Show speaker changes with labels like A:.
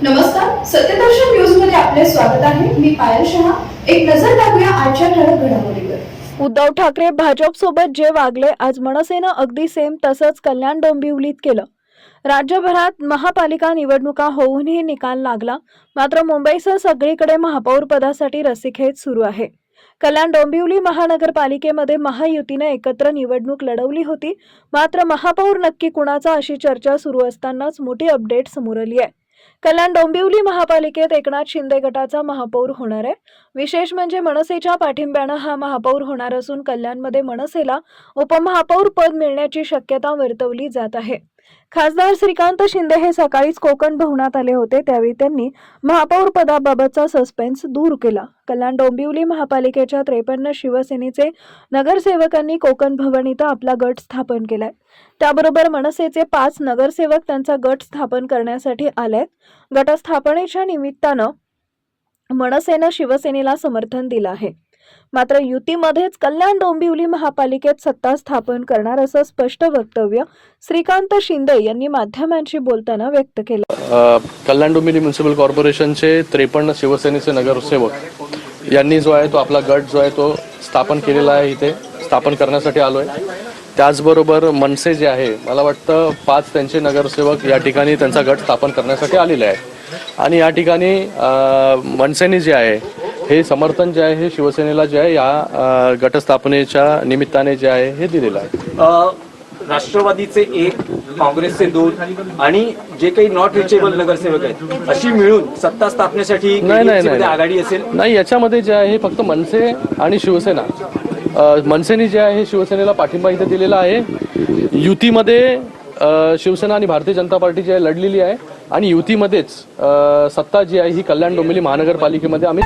A: नमस्कार, सत्यदर्शन न्यूज मध्ये आपले स्वागत आहे। मी पायल शहा। एक नजर टाकूया आजच्या ठळक घडामोडीवर।
B: उद्धव ठाकरे भाजप सोबत जे वागले आज मनसेनं अगदी सेम तसंच कल्याण डोंबिवलीत केलं। राज्यभरात महापालिका निवडणुका होऊनही निकाल लागला, मात्र मुंबईसह सगळीकडे महापौर पदासाठी रस्सीखेच सुरू आहे। कल्याण डोंबिवली महानगरपालिकेमध्ये महायुतीने एकत्र निवडणूक लढवली होती, मात्र महापौर नक्की कुणाचा अशी चर्चा सुरू असतानाच मोठी अपडेट समोर आली आहे। कल्याण डोंबिवली महापालिकेत एकनाथ शिंदे गटाचा महापौर होणार आहे। विशेष म्हणजे मनसेच्या पाठिंब्यानं हा महापौर होणार असून कल्याणमध्ये मनसेला उपमहापौर पद मिळण्याची शक्यता वर्तवली जात आहे। खासदार श्रीकांत शिंदे हे सकाळीच कोकण भवनात आले होते, त्यावेळी त्यांनी महापौर पदाबाबतचा सस्पेन्स दूर केला। कल्याण डोंबिवली महापालिकेच्या 53 शिवसेनेचे नगरसेवकांनी कोकण भवन इथं आपला गट स्थापन केलाय। त्याबरोबर मनसेचे 5 नगरसेवक त्यांचा गट स्थापन करण्यासाठी आलेत। गटस्थापनेच्या निमित्तानं मनसेनं शिवसेनेला समर्थन दिलं आहे, मात्र युतीमध्येच कल्याण डोंबिवली महापालिकेत सत्ता स्थापन करणार असं स्पष्ट वक्तव्य श्रीकांत शिंदे यांनी माध्यमांशी बोलताना व्यक्त केलं।
C: कल्याण डोंबिवली म्युनिसिपल कॉर्पोरेशनचे 53 शिवसेनेचे नगरसेवक यांनी जो आहे तो आपला गट जो आहे तो स्थापन केलेला आहे, इथे स्थापन करण्यासाठी आलोय। त्याचबरोबर मनसे जे आहे, मला वाटतं 5 त्यांचे नगरसेवक या ठिकाणी त्यांचा गट स्थापन करण्यासाठी आलेले आहे आणि या ठिकाणी मनसेने जे आहे हे समर्थन जे आहे हे शिवसेनेला जे आहे या गटस्थापनेच्या निमित्ताने जे आहे हे दिलेलं आहे।
D: राष्ट्रवादीचे 1, काँग्रेसचे 2 आणि जे काही नॉट रिचेबल नगरसेवक आहेत अशी मिळून सत्ता स्थापनेसाठी आघाडी असेल?
C: नाही, याच्यामध्ये जे आहे फक्त मनसे आणि शिवसेना, मनसेने जे आहे शिवसेनेला पाठिंबा इथे दिलेला आहे। युतीमध्ये शिवसेना आणि भारतीय जनता पार्टी जी आहे लढलेली आहे आणि युतीमध्येच सत्ता जी आहे ही कल्याण डोंबिवली महानगरपालिकेमध्ये आम्ही